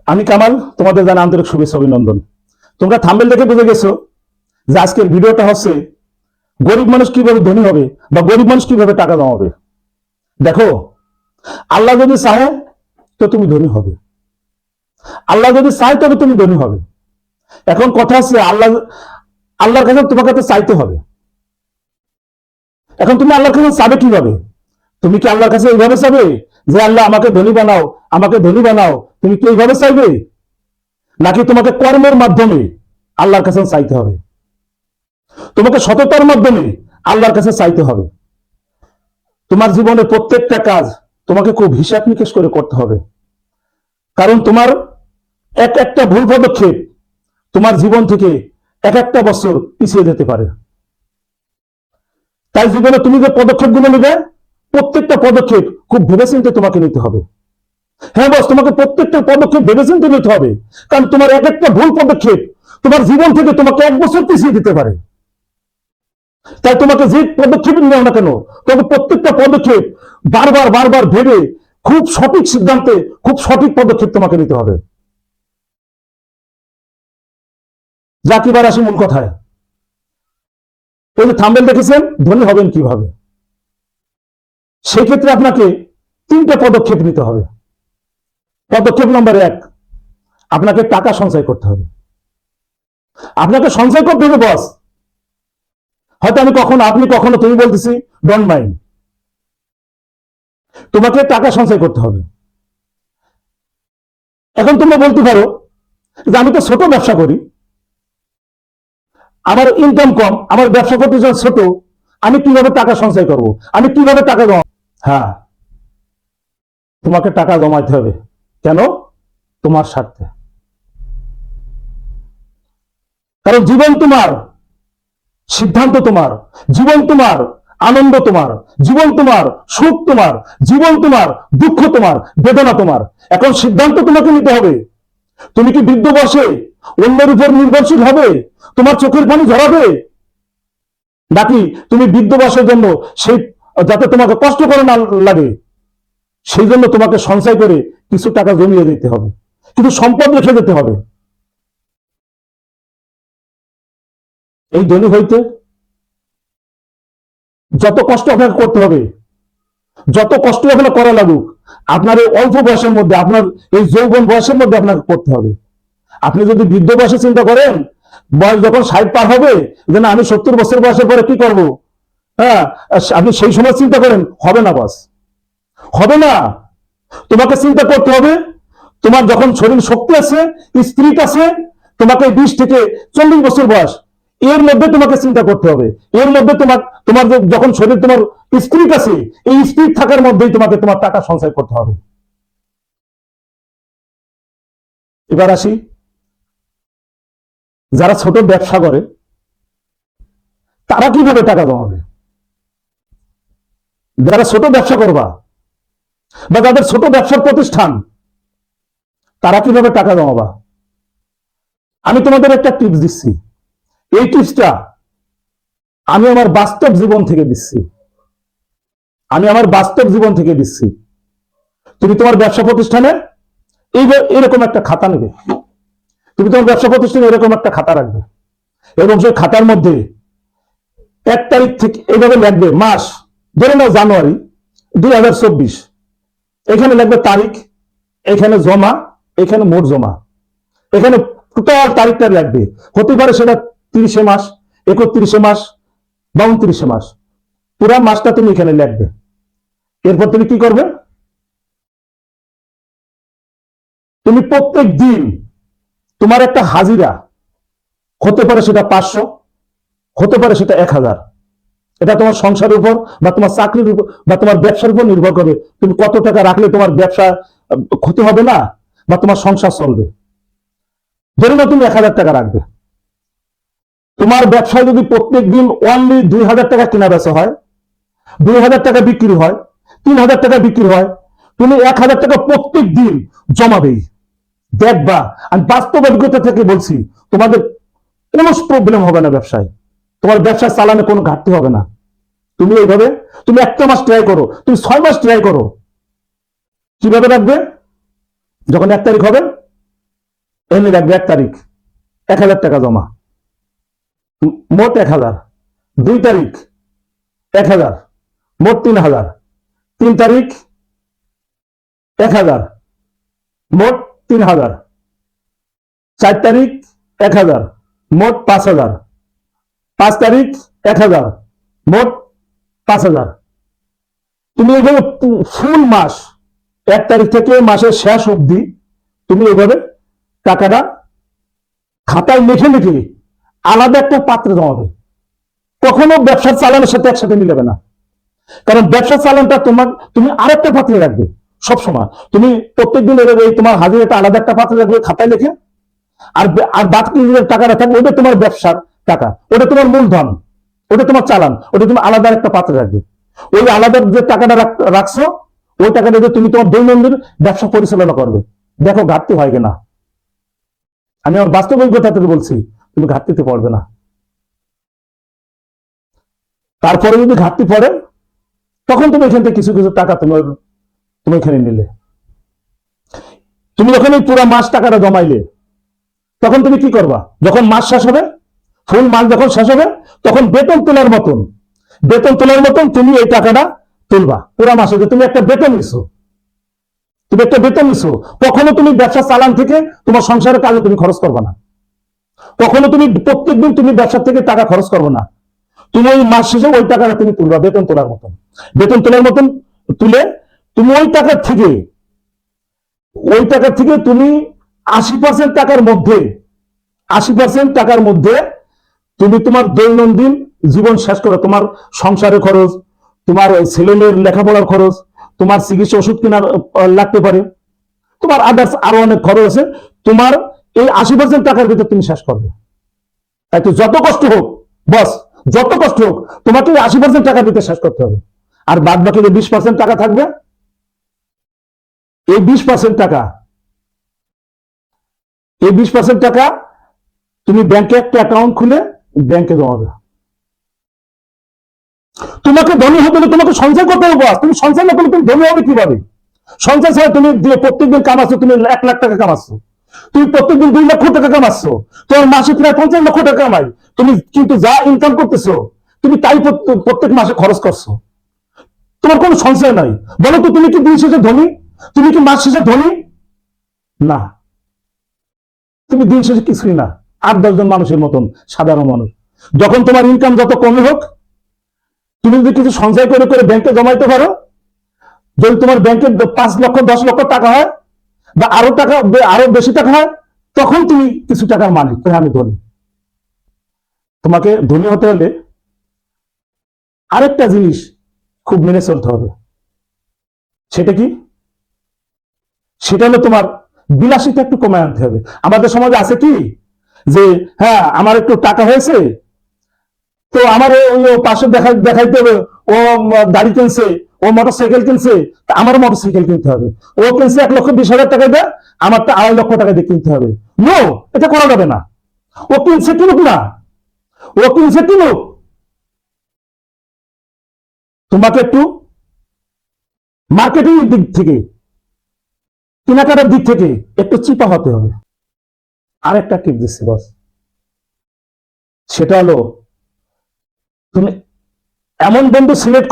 আমি কামাল, তোমাদের জানা আন্তরিক শুভেচ্ছা অভিনন্দন। তোমরা থাম্বনেল দেখে বুঝে গেছো যে আজকের ভিডিওটা হচ্ছে গরিব মানুষ কিভাবে ধনী হবে বা গরিব মানুষ কিভাবে টাকা জমাবে। দেখো, আল্লাহ যদি চায় তো তুমি ধনী হবে, আল্লাহ যদি চায় তবে তুমি ধনী হবে। এখন কথা হচ্ছে আল্লাহর কাছে তোমাকে তো চাইতে হবে। এখন তুমি আল্লাহর কাছে চাবে কিভাবে? তুমি কি আল্লাহর কাছে এইভাবে চাবে যে আল্লাহ আমাকে ধনী বানাও, আমাকে ধনী বানাও? তুমি কি এইভাবে চাইবে? নাকি তোমাকে কর্মের মাধ্যমে আল্লাহর কাছে চাইতে হবে? তোমাকে সততার মাধ্যমে আল্লাহর কাছে চাইতে হবে। তোমার জীবনের প্রত্যেকটা কাজ তোমাকে খুব হিসাব নিকেশ করে করতে হবে, কারণ তোমার এক একটা ভুল পদক্ষেপ তোমার জীবন থেকে এক একটা বছর পিছিয়ে যেতে পারে। তাই জীবনে তুমি যে পদক্ষেপগুলো নেবে, প্রত্যেকটা পদক্ষেপ খুব ভেবেচিন্তে তোমাকে নিতে হবে। হ্যাঁ বস, তোমাকে প্রত্যেকটা পদক্ষেপ ভেবেচিন্তে নিতে হবে, কারণ তোমার এক একটা ভুল পদক্ষেপ তোমার জীবন থেকে তোমাকে এক বছর পিছিয়ে দিতে পারে। তাই তোমাকে যে পদক্ষেপ নেও না কেন, তোমাকে প্রত্যেকটা পদক্ষেপ বারবার বারবার ভেবে খুব সঠিক সিদ্ধান্তে খুব সঠিক পদক্ষেপ তোমাকে নিতে হবে। যা কিবার আসি মূল কথায়, এই যে থাম্বনেল দেখেছেন ধনী হবেন কিভাবে, সেই ক্ষেত্রে আপনাকে তিনটা পদক্ষেপ নিতে হবে। পদক্ষেপ নম্বর 1, আপনাকে টাকা সঞ্চয় করতে হবে। আপনাকে সঞ্চয় করতে হবে বস। হয়তো আপনি কখনো তুমি বলতেছি, ডোন্ট মাইন্ড। তোমাকে টাকা সঞ্চয় করতে হবে। এখন তোমরা বলতে পারো যে আমি তো ছোট ব্যবসা করি, আমার ইনকাম কম, আমার ব্যবসা করতে ছোট, আমি কিভাবে টাকা সঞ্চয় করব, আমি কিভাবে টাকা জমা? হ্যাঁ, তোমাকে টাকা জমাইতে হবে। কেন? তোমার স্বার্থে। কারণ জীবন তোমার, সিদ্ধান্ত তোমার, জীবন তোমার, আনন্দ তোমার, জীবন তোমার, সুখ তোমার, জীবন তোমার, দুঃখ তোমার, বেদনা তোমার। এখন সিদ্ধান্ত তোমাকে নিতে হবে। তুমি কি বৃদ্ধ বয়সে অন্যের উপর নির্ভরশীল হবে, তোমার চোখের পানি ঝরাবে? নাকি তুমি বৃদ্ধ বয়সের জন্য সেই যাতে তোমাকে কষ্ট করে না লাগে সেই জন্য তোমাকে সঞ্চয় করে কিছু টাকা জমিয়ে দিতে হবে, কিন্তু সম্পদ রেখে যেতে হবে। এই ধনী হইতে যত কষ্ট আপনাকে করতে হবে, যত কষ্ট আপনাকে করা লাগুক, আপনার এই অল্প বয়সের মধ্যে, আপনার এই যৌবন বয়সের মধ্যে আপনাকে করতে হবে। আপনি যদি বৃদ্ধ বয়সে চিন্তা করেন, বয়স যখন 60 পার হবে, যে না আমি 70 বছর বয়সের পরে কি করব, হ্যাঁ, আপনি সেই সময় চিন্তা করেন, হবে না বস, হবে না। তোমাকে চিন্তা করতে হবে তোমার যখন শরীর শক্তি আছে, স্পিরিট আছে, তোমাকে 20 থেকে 40 বছর বয়স, এর মধ্যে তোমাকে চিন্তা করতে হবে। এর মধ্যে তোমার যখন শরীর, তোমার স্পিরিট আছে, এই স্পিরিট থাকার মধ্যেই তোমাকে তোমার টাকা সঞ্চয় করতে হবে। এবার আসি, যারা ছোট ব্যবসা করে তারা কিভাবে টাকা জমাবে। যারা ছোট ব্যবসা করবা বা যাদের ছোট ব্যবসার প্রতিষ্ঠান, তারা কিভাবে টাকা জমাবা। আমি তোমাদের একটা টিপস দিচ্ছি। এই টিপসটা আমি আমার বাস্তব জীবন থেকে দিচ্ছি। তুমি তোমার ব্যবসা প্রতিষ্ঠানে এরকম একটা খাতা নেবে, তুমি তোমার ব্যবসা প্রতিষ্ঠানে এরকম একটা খাতা রাখবে, এবং সেই খাতার মধ্যে 1 তারিখ থেকে এইভাবে লিখবে মাস, ধরে নাও জানুয়ারি 2024, এখানে লিখবে তারিখ, এখানে জমা, এখানে মোট জমা, এখানে টোটাল তারিখটা লাগবে। হতে পারে সেটা 30 মাস, 31 মাস বা 29 মাস, পুরা মাসটা তুমি এখানে লিখবে। এরপর তুমি কি করবে, তুমি প্রত্যেক দিন তোমার একটা হাজিরা, হতে পারে সেটা 500, হতে পারে সেটা 1000, এটা তোমার সংসারের উপর বা তোমার চাকরির উপর বা তোমার ব্যবসার উপর নির্ভর করবে। তুমি কত টাকা রাখলে তোমার ব্যবসা ক্ষতি হবে না বা তোমার সংসার চলবে। ধরে নাও তুমি 1000 টাকা রাখবে। তোমার ব্যবসায় যদি প্রত্যেক দিন অনলি 2000 টাকা কেনা বেচা হয়, 2000 টাকা বিক্রি হয়, 3000 টাকা বিক্রি হয়, তুমি 1000 টাকা প্রত্যেক দিন জমাবেই। দেখবা, আমি বাস্তব অভিজ্ঞতা থেকে বলছি, তোমাদের কোনো প্রবলেম হবে না ব্যবসায়, তোমার ব্যবসা চালানো কোনো ঘাটতি হবে না। তুমি এইভাবে তুমি 1 মাস ট্রাই করো, তুমি 6 মাস ট্রাই করো। কিভাবে রাখবে? যখন 1 তারিখ হবে এনে রাখবে 1 তারিখ 1,000 টাকা জমা, মোট 1,000। 2 তারিখ 1,000, মোট 3,000। 3 তারিখ 1,000, মোট 3,000। 4 তারিখ 1,000, মোট 5,000। 5 তারিখ 1,000, মোট 5,000। তুমি এইভাবে ফুল মাস 1 তারিখ থেকে মাসের শেষ অবধি তুমি এইভাবে টাকাটা খাতায় লিখে লিখে আলাদা একটা পাত্রে জমাবে। কখনো ব্যবসার চালানের সাথে একসাথে মিলাবে না, কারণ ব্যবসার চালানটা তুমি আরেকটা পাত্রে রাখবে সবসময়। তুমি প্রত্যেকদিন এই তোমার হাজিরাটা আলাদা একটা পাত্রে রাখবে খাতায় লিখে, আর আর বাকি যে টাকাটা থাকবে ওটা তোমার ব্যবসার টাকা, ওটা তোমার মূলধন, ওটা তোমার চালান, ওটা তুমি আলাদা একটা পাত্রে রাখবে। ওই আলাদা যে টাকাটা রাখছো ওই টাকাটা দিয়ে তুমি তোমার দৈনন্দিন ব্যবসা পরিচালনা করবে। দেখো ঘাটতি হয় কিনা। আমি আমার বাস্তব অভিজ্ঞতা থেকে বলছি, তুমি ঘাটতিতে পড়বে না। তারপরে যদি ঘাটতি পড়ে তখন তুমি এখান থেকে কিছু কিছু টাকা তুমি এখানে নিলে। তুমি যখন এই পুরো মাস টাকাটা জমাইলে তখন তুমি কি করবা? যখন মাস শেষ হবে, ফুল মাস যখন শেষ হবে, তখন বেতন তোলার মতন তুমি এই টাকাটা তুলবা। পুরা মাসে যে তুমি একটা বেতন নিছো, কখনো তুমি ব্যবসা চালান থেকে তোমার সংসারের কাজে তুমি খরচ করবে না। কখনো তুমি প্রত্যেকদিন তুমি ব্যবসা থেকে টাকা খরচ করবে না। তুমি ওই মাস শেষে ওই টাকাটা তুমি তুলবা বেতন তোলার মতন তুলে তুমি ওই টাকা থেকে তুমি 80% টাকার মধ্যে তুমি তোমার দৈনন্দিন জীবন শেষ করো। তোমার সংসারের খরচ, তোমার ছেলেমেয়ের লেখাপড়ার খরচ, তোমার চিকিৎসা ওষুধ কেনার লাগতে পারে, তোমার আদার্স আরো অনেক খরচ আছে। তোমার এই 80% টাকার ভিতরে তুমি শেষ করবে। তাই তো যত কষ্ট হোক তোমাকে 80% টাকার ভিতরে শেষ করতে হবে। আর বাদ বাকি যে 20% টাকা থাকবে, এই 20% টাকা তুমি ব্যাংকে একটা অ্যাকাউন্ট খুলে ব্যাংকে জমাবে। তোমাকে ধনী হতে হলে তোমাকে সঞ্চয় করতে হবে। তুমি সঞ্চয় না করলে তুমি ধনী হবে কিভাবে? সঞ্চয় ছাড়া তুমি প্রত্যেকদিন কামাচ্ছ, তুমি 1,00,000 টাকা কামাচ্ছ, তুমি প্রত্যেকদিন 2 লক্ষ টাকা কামাচ্ছ, তোমার মাসে প্রায় 50 লক্ষ টাকা কামাই। তুমি কিন্তু যা ইনকাম করতেছো তুমি তাই প্রত্যেক মাসে খরচ করছো। তোমার কোনো সঞ্চয় নাই। বলো তো তুমি কি দিন শেষে ধনী? তুমি কি মাস শেষে ধনী? না, তুমি দিন শেষে কিছুই না। 8-10 জন মানুষের মতন সাধারণ মানুষ। যখন তোমার ইনকাম যত কমই হোক, তুমি যদি কিছু সঞ্চয় করে করে ব্যাংকে জমাইতে পারো, যদি তোমার ব্যাংকে 5 লক্ষ 10 লক্ষ টাকা হয় বা আরো বেশি টাকা হয়, তখন তুমি কিছু টাকার মালিক, আমি ধনী। তোমাকে ধনী হতে হলে আরেকটা জিনিস খুব মেনে চলতে হবে। সেটা কি? সেটা হলো তোমার বিলাসিতা একটু কমায় আনতে হবে। আমাদের সমাজে আছে কি যে হ্যাঁ আমার একটু টাকা হয়েছে তো আমার ওই পাশে দেখাইতে হবে, ও গাড়ি কিনছে, ও মোটরসাইকেল কিনছে, আমার মোটরসাইকেল কিনতে হবে। ও কিনছে 1,20,000 টাকা দিয়ে, আমারটা 2.5 লক্ষ টাকা দিয়ে কিনতে হবে। নো, এটা করা যাবে না। ও কিনছে কিনুক না, তোমাকে একটু মার্কেটিং দিক থেকে, কেনাকাটার দিক থেকে একটু চিপা হতে হবে। আরেকটা টিপ দিচ্ছি বস, সেটা হলো তুমি এমন বন্ধু সিলেক্ট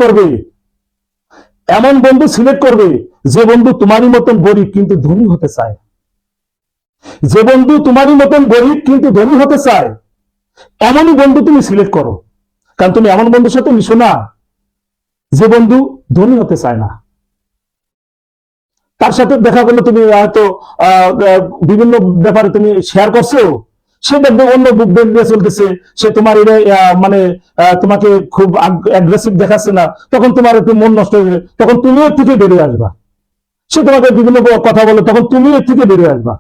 করবে যে বন্ধু তোমারই মতন গরিব কিন্তু ধনী হতে চায়। এমনই বন্ধু তুমি সিলেক্ট করো। কারণ তুমি এমন বন্ধুর সাথে মিশো না যে বন্ধু ধনী হতে চায় না। তার সাথে দেখা করলে তুমি হয়তো বিভিন্ন ব্যাপারে তুমি শেয়ার করছো, সে দেখবে অন্য বুক দিয়ে চলতেছে, সে তোমার মানে তোমাকে খুব অ্যাগ্রেসিভ দেখাচ্ছে না, তখন তোমার একটু মন নষ্ট হয়ে যাবে। তখন তুমি এর থেকে বেরিয়ে আসবা। সে তোমাকে বিভিন্ন কথা বলে, তখন তুমি এর থেকে বেরিয়ে আসবা।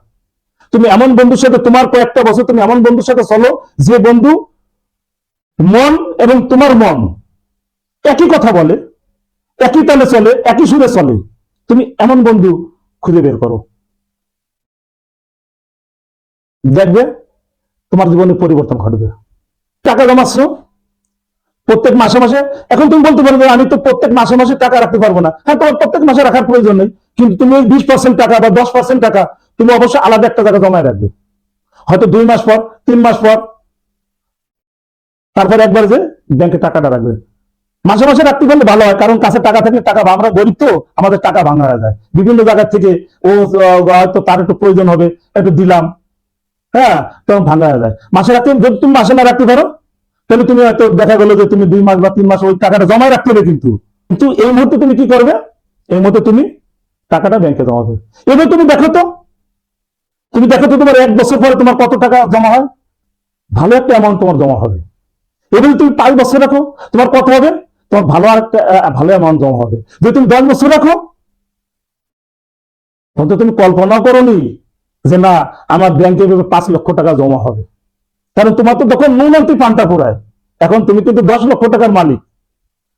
তুমি এমন বন্ধুর সাথে, তোমার কয়েকটা বছর তুমি এমন বন্ধুর সাথে চলো যে বন্ধু মন এবং তোমার মন একই কথা বলে, একই তালে চলে, একই সুরে চলে। তুমি এমন বন্ধু খুঁজে বের করো, দেখবে তোমার জীবনে পরিবর্তন ঘটবে। টাকা জমাচ্ছ প্রত্যেক মাসে মাসে, এখন তুমি বলতে পারবে আমি তো প্রত্যেক মাসে মাসে টাকা রাখতে পারবো না। হ্যাঁ, তোমার প্রত্যেক মাসে রাখার প্রয়োজন নেই, কিন্তু তুমি 20% টাকা বা 10% টাকা তুমি অবশ্যই আলাদা একটা জায়গা জমায় রাখবে। হয়তো 2 মাস পর, 3 মাস পর, তারপর একবার যে ব্যাংকে টাকাটা রাখবে। মাসে মাসে রাখতে পারলে ভালো হয়, কারণ কাছে টাকা থাকলে টাকা, আমরা গরিব তো, আমাদের টাকা ভাঙা হয়ে যায় বিভিন্ন জায়গা থেকে। ও হয়তো তার একটু প্রয়োজন হবে, একটু দিলাম, হ্যাঁ, তখন ভাঙা হয়ে যায়। মাসে রাখতে, যদি তুমি মাসে না রাখতে পারো, তাহলে তুমি হয়তো দেখা গেলো যে তুমি 2 মাস বা 3 মাস ওই টাকাটা জমায় রাখতে হবে। কিন্তু কিন্তু এই মুহূর্তে তুমি কি করবে? এই মুহূর্তে তুমি টাকাটা ব্যাংকে জমাবে। এবার তুমি দেখো তো, তোমার 1 বছর পরে তোমার কত টাকা জমা হয়। ভালো একটা অ্যামাউন্ট তোমার জমা হবে। এবার তুমি 5 বছর রাখো, তোমার কত হবে? তোমার ভালো একটা ভালো অ্যামাউন্ট জমা হবে। যদি তুমি 10 বছর রাখো, তখন তো তুমি কল্পনা করোনি যে না, আমার ব্যাংকে 5 লক্ষ টাকা জমা হবে। কারণ তোমার তো তখন নুনন্তি পান্তা পুরায়। এখন তুমি কিন্তু 10 লক্ষ টাকার মালিক।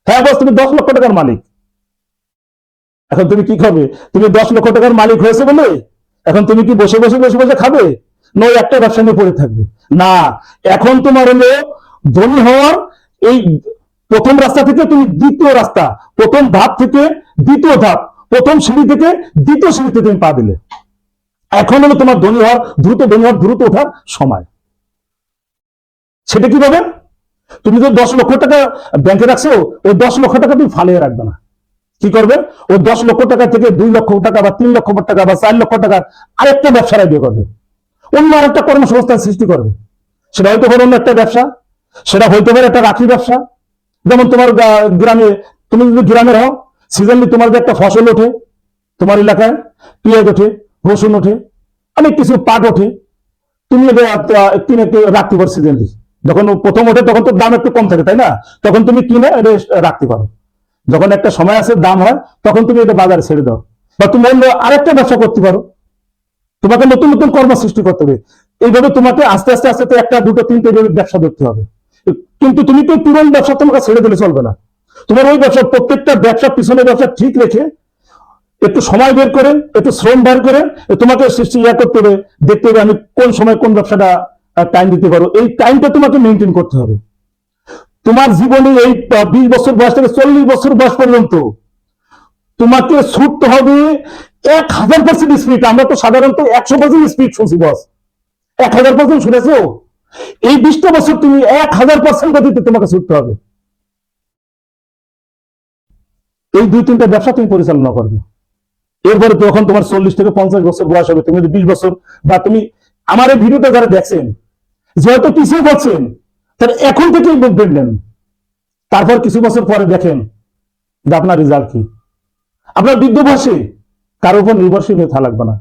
হ্যাঁ বস, তুমি 10 লক্ষ টাকার মালিক। এখন তুমি কি করবে? তুমি 10 লক্ষ টাকার মালিক হয়েছে বলে এখন তুমি কি বসে বসে বসে বসে খাবে? নয় একটা ব্যবসা নিয়ে পড়ে থাকবে? না, এখন তোমার হলো ধনী হওয়ার এই প্রথম রাস্তা থেকে তুমি দ্বিতীয় রাস্তা, প্রথম ধাপ থেকে দ্বিতীয় ধাপ, প্রথম সিঁড়ি থেকে দ্বিতীয় সিঁড়িতে তুমি পা দিলে। এখন হলো তোমার ধনী হওয়ার, দ্রুত ওঠার সময়। সেটা কিভাবে? তুমি তো 10 লক্ষ টাকা ব্যাংকে রাখছো, ওই 10 লক্ষ টাকা তুমি ফালিয়ে রাখবে না। কি করবে? ওই 10 লক্ষ টাকা থেকে 2 লক্ষ টাকা বা 3 লক্ষ টাকা বা 4 লক্ষ টাকা আরেকটা ব্যবসার আইডিয়া করবে, অন্য আরেকটা কর্মসংস্থান সৃষ্টি করবে। সেটা হয়তো পারে অন্য একটা ব্যবসা, সেটা হইতে পারে একটা রাখি ব্যবসা। যেমন তোমার গ্রামে, তুমি যদি গ্রামের হও, সিজনলি তোমার যে একটা ফসল ওঠে, তোমার এলাকায় পেঁয়াজ ওঠে, রসুন ওঠে, অনেক কিছু পাট ওঠে, তুমি কিনে রাখতে পারো সিজনলি। যখন প্রথম ওঠে তখন তো দাম একটু কম থাকে, তাই না? তখন তুমি কিনে রাখতে পারো। যখন একটা সময় আছে দাম হয়, তখন তুমি এটা বাজারে ছেড়ে দাও। বা তুমি অন্য আরেকটা ব্যবসা করতে পারো। তোমাকে নতুন নতুন কর্ম সৃষ্টি করতে হবে। এইভাবে তোমাকে আস্তে আস্তে আস্তে একটা, দুটো, তিনটে ব্যবসা ধরতে হবে। কিন্তু তুমি তো পুরনো ব্যবসা তোমাকে ছেড়ে দিলে চলবে না। তোমার ওই ব্যবসা, প্রত্যেকটা ব্যবসা, পিছনের ব্যবসা ঠিক রেখে একটু সময় বের করে, একটু শ্রম বের করে তোমাকে করতে হবে, দেখতে হবে আমি কোন সময় কোন ব্যবসাটা টাইম দিতে পারো। এই টাইমটা তোমাকে মেনটেন করতে হবে। তোমার জীবনে এই 20 বছর বয়স থেকে 40 বছর বয়স পর্যন্ত তোমাকে ছুটতে হবে 1000% স্পিড। আমরা তো সাধারণত 100% স্পিড শুনছি বস। 1000% শুনেছো? এই 20টা বছর তুমি 1000% গতিতে তোমাকে ছুটতে হবে। এই 2-3টা ব্যবসা তুমি পরিচালনা করবে। এরপরে যখন তোমার 40 থেকে 50 বছর বয়স হবে, তুমি 20 বছর, বা তুমি আমার এই ভিডিওটা যারা দেখছেন, যেহেতু পিছিয়ে করছেন, তাহলে এখন থেকেই মুভমেন্ট নেন। তারপর কিছু বছর পরে দেখেন যে আপনার রেজাল্ট কি। আপনার বৃদ্ধ বয়সে কারোর উপর নির্ভরশীল হয়ে থাকা লাগবে না।